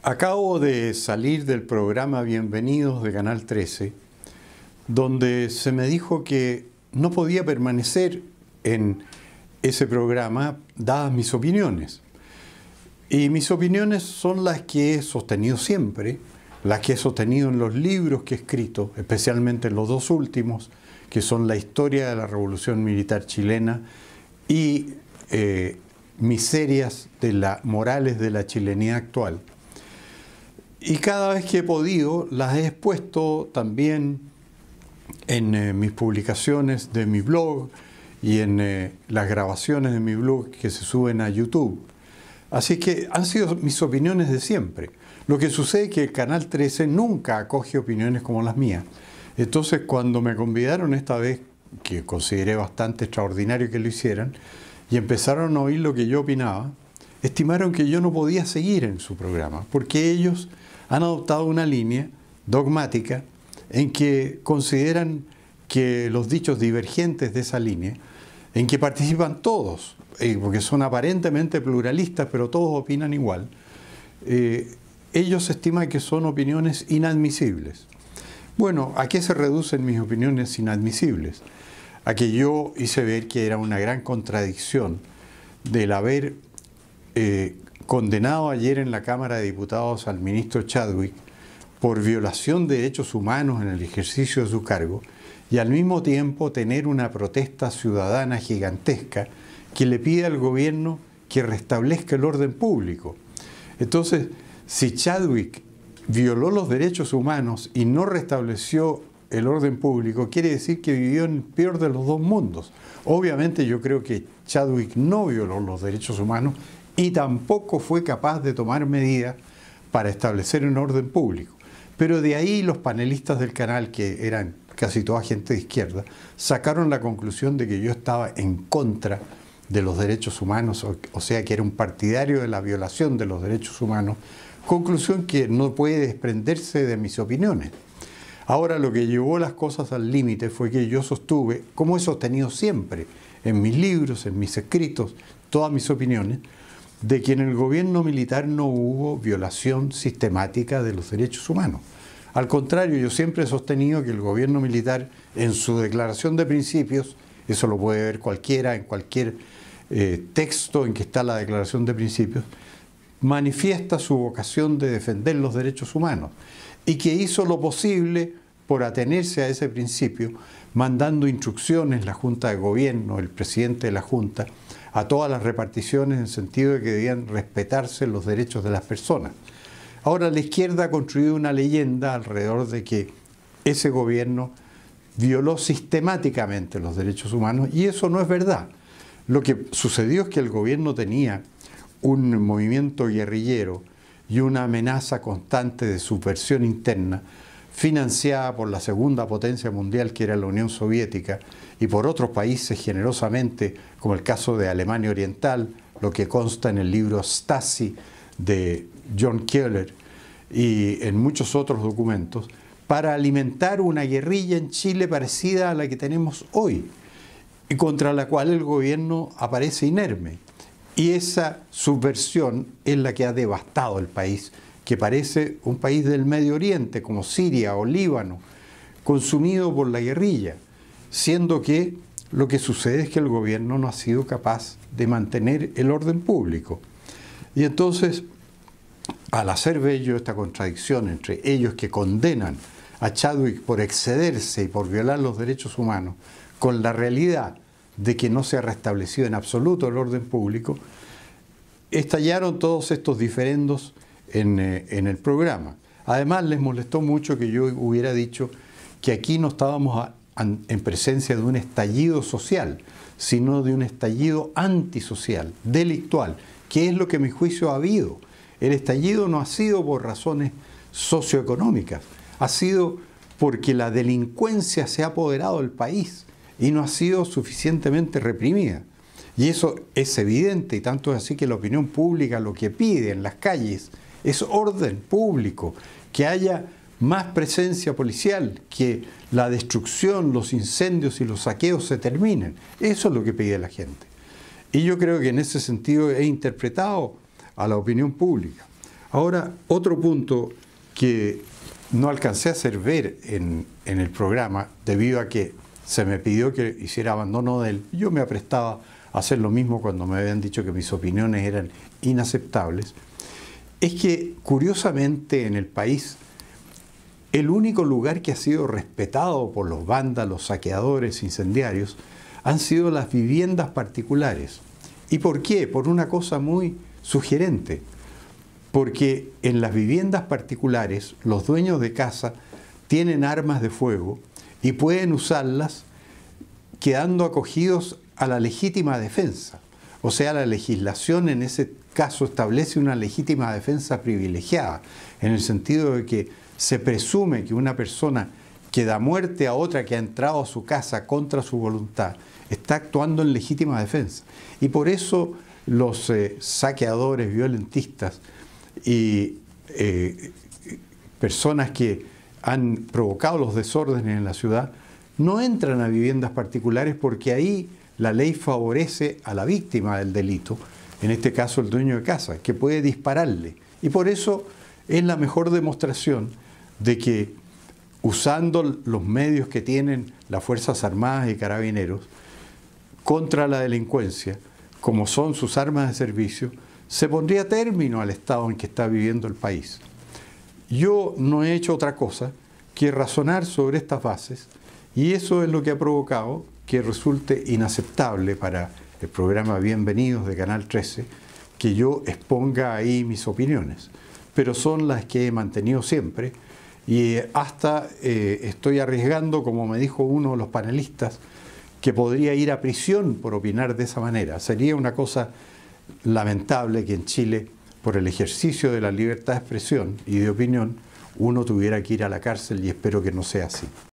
Acabo de salir del programa Bienvenidos de Canal 13, donde se me dijo que no podía permanecer en ese programa dadas mis opiniones. Y mis opiniones son las que he sostenido siempre, las que he sostenido en los libros que he escrito, especialmente en los dos últimos, que son La historia de la Revolución Militar Chilena y Miserias de la Morales de la Chilenidad Actual. Y cada vez que he podido, las he expuesto también en mis publicaciones de mi blog y en las grabaciones de mi blog que se suben a YouTube. Así que han sido mis opiniones de siempre. Lo que sucede es que el Canal 13 nunca acoge opiniones como las mías. Entonces, cuando me convidaron esta vez, que consideré bastante extraordinario que lo hicieran, y empezaron a oír lo que yo opinaba, estimaron que yo no podía seguir en su programa, porque ellos han adoptado una línea dogmática en que consideran que los dichos divergentes de esa línea, en que participan todos, porque son aparentemente pluralistas, pero todos opinan igual, ellos estiman que son opiniones inadmisibles. Bueno, ¿a qué se reducen mis opiniones inadmisibles? A que yo hice ver que era una gran contradicción del haber condenado ayer en la Cámara de Diputados al ministro Chadwick por violación de derechos humanos en el ejercicio de su cargo y al mismo tiempo tener una protesta ciudadana gigantesca que le pide al gobierno que restablezca el orden público. Entonces, si Chadwick violó los derechos humanos y no restableció el orden público, quiere decir que vivió en el peor de los dos mundos. Obviamente yo creo que Chadwick no violó los derechos humanos y tampoco fue capaz de tomar medidas para establecer un orden público. Pero de ahí los panelistas del canal, que eran casi toda gente de izquierda, sacaron la conclusión de que yo estaba en contra de los derechos humanos, o sea que era un partidario de la violación de los derechos humanos, conclusión que no puede desprenderse de mis opiniones. Ahora, lo que llevó las cosas al límite fue que yo sostuve, como he sostenido siempre en mis libros, en mis escritos, todas mis opiniones, de que en el gobierno militar no hubo violación sistemática de los derechos humanos. Al contrario, yo siempre he sostenido que el gobierno militar, en su declaración de principios, eso lo puede ver cualquiera en cualquier texto en que está la declaración de principios, manifiesta su vocación de defender los derechos humanos y que hizo lo posible por atenerse a ese principio, mandando instrucciones la Junta de Gobierno, el presidente de la Junta, a todas las reparticiones en el sentido de que debían respetarse los derechos de las personas. Ahora la izquierda ha construido una leyenda alrededor de que ese gobierno violó sistemáticamente los derechos humanos y eso no es verdad. Lo que sucedió es que el gobierno tenía un movimiento guerrillero y una amenaza constante de subversión interna financiada por la segunda potencia mundial, que era la Unión Soviética, y por otros países generosamente, como el caso de Alemania Oriental, lo que consta en el libro Stasi de John Keller y en muchos otros documentos, para alimentar una guerrilla en Chile parecida a la que tenemos hoy, y contra la cual el gobierno aparece inerme. Y esa subversión es la que ha devastado el país, que parece un país del Medio Oriente, como Siria o Líbano, consumido por la guerrilla, siendo que lo que sucede es que el gobierno no ha sido capaz de mantener el orden público. Y entonces, al hacer bello esta contradicción entre ellos que condenan a Chadwick por excederse y por violar los derechos humanos, con la realidad de que no se ha restablecido en absoluto el orden público, estallaron todos estos diferendos en el programa. Además, les molestó mucho que yo hubiera dicho que aquí no estábamos en presencia de un estallido social, sino de un estallido antisocial, delictual, que es lo que a mi juicio ha habido. El estallido no ha sido por razones socioeconómicas, ha sido porque la delincuencia se ha apoderado del país y no ha sido suficientemente reprimida. Y eso es evidente, y tanto es así que la opinión pública lo que pide en las calles es orden público, que haya más presencia policial, que la destrucción, los incendios y los saqueos se terminen. Eso es lo que pide la gente. Y yo creo que en ese sentido he interpretado a la opinión pública. Ahora, otro punto que no alcancé a hacer ver en el programa, debido a que se me pidió que hiciera abandono de él, yo me aprestaba a hacer lo mismo cuando me habían dicho que mis opiniones eran inaceptables, es que curiosamente en el país el único lugar que ha sido respetado por los vándalos, saqueadores, incendiarios, han sido las viviendas particulares. ¿Y por qué? Por una cosa muy sugerente. Porque en las viviendas particulares los dueños de casa tienen armas de fuego y pueden usarlas quedando acogidos a la legítima defensa. O sea, la legislación en ese caso establece una legítima defensa privilegiada, en el sentido de que se presume que una persona que da muerte a otra que ha entrado a su casa contra su voluntad está actuando en legítima defensa. Y por eso los saqueadores, violentistas y personas que han provocado los desórdenes en la ciudad no entran a viviendas particulares, porque ahí la ley favorece a la víctima del delito, en este caso el dueño de casa, que puede dispararle. Y por eso es la mejor demostración de que, usando los medios que tienen las Fuerzas Armadas y Carabineros contra la delincuencia, como son sus armas de servicio, se pondría término al estado en que está viviendo el país. Yo no he hecho otra cosa que razonar sobre estas bases, y eso es lo que ha provocado que resulte inaceptable para el programa Bienvenidos de Canal 13 que yo exponga ahí mis opiniones, pero son las que he mantenido siempre, y hasta estoy arriesgando, como me dijo uno de los panelistas, que podría ir a prisión por opinar de esa manera. Sería una cosa lamentable que en Chile, por el ejercicio de la libertad de expresión y de opinión, uno tuviera que ir a la cárcel, y espero que no sea así.